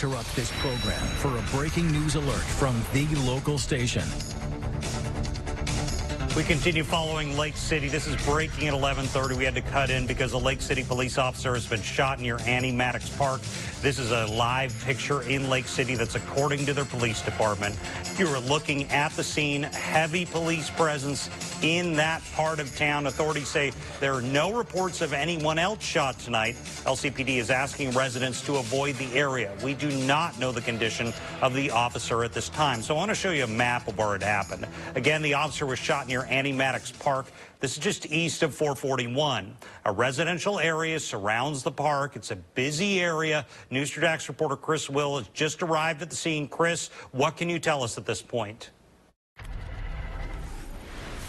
Interrupt this program for a breaking news alert from the local station. We continue following Lake City. This is breaking at 11:30. We had to cut in because a Lake City police officer has been shot near Annie Maddox Park. This is a live picture in Lake City that's according to their police department. If you were looking at the scene, heavy police presence in that part of town. Authorities say there are no reports of anyone else shot tonight. LCPD is asking residents to avoid the area. We do not know the condition of the officer at this time. So I want to show you a map of where it happened. Again, the officer was shot near Annie Maddox Park. This is just east of 441. A residential area surrounds the park. It's a busy area. News 4 Jax reporter Chris Will has just arrived at the scene. Chris, what can you tell us at this point?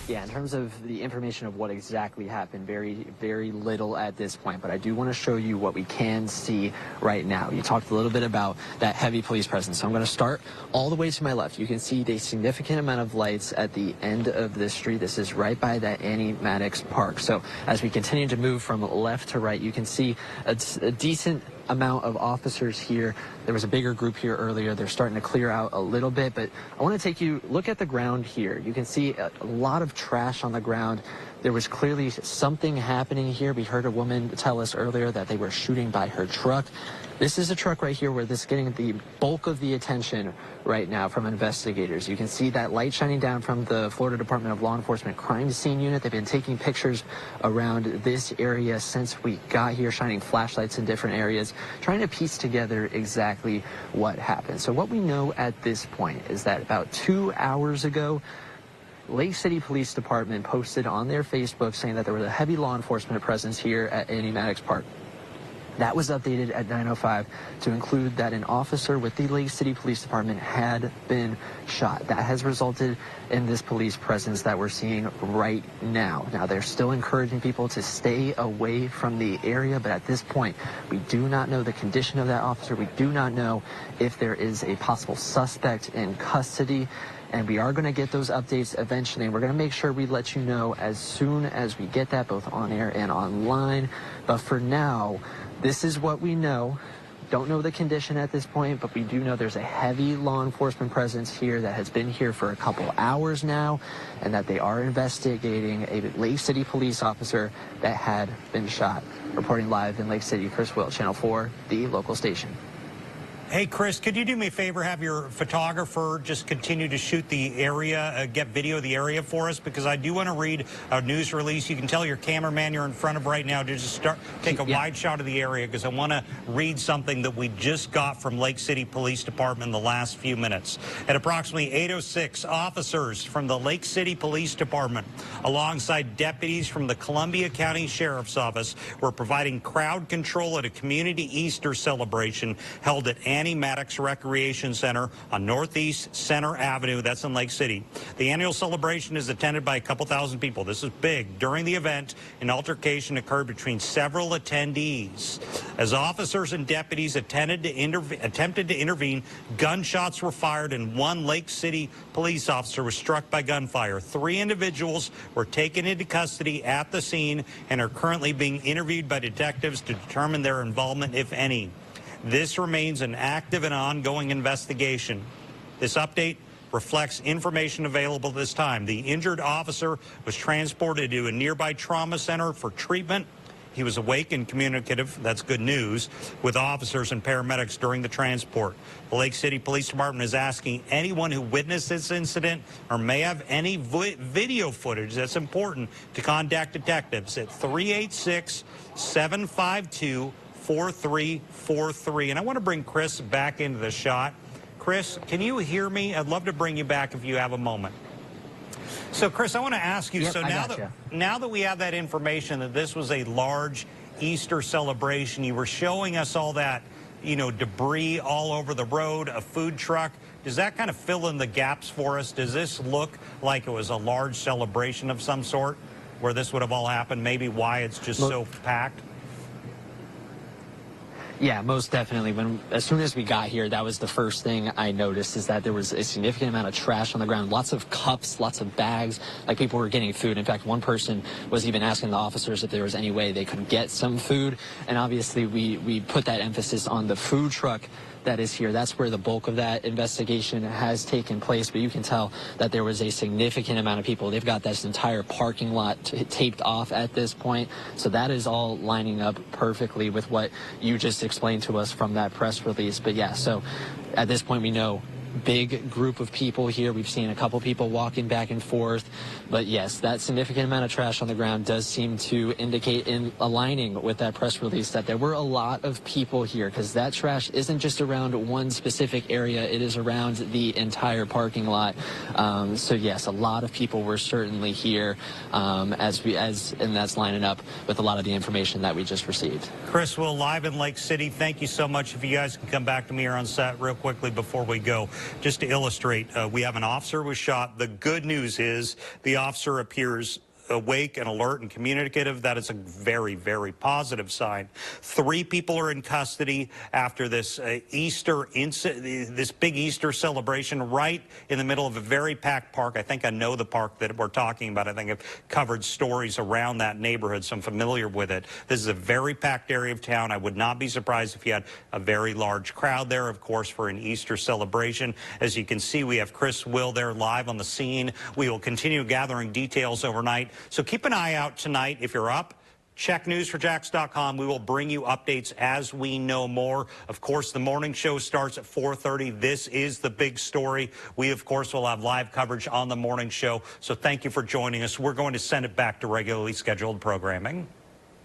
Yeah, in terms of the information of what exactly happened, very little at this point. But I do want to show you what we can see right now. You talked a little bit about that heavy police presence. So I'm going to start all the way to my left. You can see a significant amount of lights at the end of this street. This is right by that Annie Maddox Park. So as we continue to move from left to right, you can see a decent amount of officers here. There was a bigger group here earlier. They're starting to clear out a little bit, but I want to take you, look at the ground here. You can see a lot of trash on the ground. There was clearly something happening here. We heard a woman tell us earlier that they were shooting by her truck. This is a truck right here where this is getting the bulk of the attention right now from investigators. You can see that light shining down from the Florida Department of Law Enforcement Crime Scene Unit. They've been taking pictures around this area since we got here, shining flashlights in different areas, trying to piece together exactly what happened. So what we know at this point is that about 2 hours ago, Lake City Police Department posted on their Facebook saying that there was a heavy law enforcement presence here at Annie Maddox Park. That was updated at 9:05 to include that an officer with the Lake City Police Department had been shot. That has resulted in this police presence that we're seeing right now. Now, they're still encouraging people to stay away from the area, but at this point, we do not know the condition of that officer. We do not know if there is a possible suspect in custody. And we are going to get those updates eventually, and we're going to make sure we let you know as soon as we get that, both on air and online. But for now, this is what we know. Don't know the condition at this point, but we do know there's a heavy law enforcement presence here that has been here for a couple hours now, and that they are investigating a Lake City police officer that had been shot. Reporting live in Lake City, Chris Will, Channel 4, the local station. Hey, Chris, could you do me a favor, have your photographer just continue to shoot the area, get video of the area for us? Because I do want to read a news release. You can tell your cameraman you're in front of right now to just take a wide shot of the area, because I want to read something that we just got from Lake City Police Department in the last few minutes. At approximately 8:06, officers from the Lake City Police Department, alongside deputies from the Columbia County Sheriff's Office, were providing crowd control at a community Easter celebration held at Annie Maddox Recreation Center on Northeast Center Avenue. That's in Lake City. The annual celebration is attended by a couple thousand people. This is big. During the event, an altercation occurred between several attendees. As officers and deputies attempted to intervene, gunshots were fired, and one Lake City police officer was struck by gunfire. 3 individuals were taken into custody at the scene and are currently being interviewed by detectives to determine their involvement, if any. This remains an active and ongoing investigation. This update reflects information available at this time. The injured officer was transported to a nearby trauma center for treatment. He was awake and communicative, that's good news, with officers and paramedics during the transport. The Lake City Police Department is asking anyone who witnessed this incident or may have any video footage that's important to contact detectives at 386-752-4343. And I want to bring Chris back into the shot. Chris, can you hear me? I'd love to bring you back if you have a moment. So, Chris, I want to ask you, so now that we have that information that this was a large Easter celebration, you were showing us all that, debris all over the road, a food truck. Does that kind of fill in the gaps for us? Does this look like it was a large celebration of some sort where this would have all happened? Maybe why it's just so packed? Yeah, most definitely. As soon as we got here, that was the first thing I noticed, is that there was a significant amount of trash on the ground, lots of cups, lots of bags, like people were getting food. In fact, one person was even asking the officers if there was any way they could get some food. And obviously we put that emphasis on the food truck that is here. That's where the bulk of that investigation has taken place, but you can tell that there was a significant amount of people. They've got this entire parking lot taped off at this point, so that is all lining up perfectly with what you just explained to us from that press release. But yeah, so at this point we know big group of people here. We've seen a couple people walking back and forth, but yes, that significant amount of trash on the ground does seem to indicate, in aligning with that press release, that there were a lot of people here, because that trash isn't just around one specific area, it is around the entire parking lot. So yes, a lot of people were certainly here, and that's lining up with a lot of the information that we just received. Chris Will, live in Lake City, thank you so much. If you guys can come back to me here on set real quickly before we go. Just to illustrate, we have an officer was shot. The good news is the officer appears awake and alert and communicative. That is a very, very positive sign. 3 people are in custody after this this big Easter celebration right in the middle of a very packed park. I think I know the park that we're talking about. I think I've covered stories around that neighborhood, so I'm familiar with it. This is a very packed area of town. I would not be surprised if you had a very large crowd there, of course, for an Easter celebration. As you can see, we have Chris Will there live on the scene. We will continue gathering details overnight. So keep an eye out tonight. If you're up, check news4jax.com. We will bring you updates as we know more. Of course, the morning show starts at 4:30. This is the big story. We, of course, will have live coverage on the morning show. So thank you for joining us. We're going to send it back to regularly scheduled programming.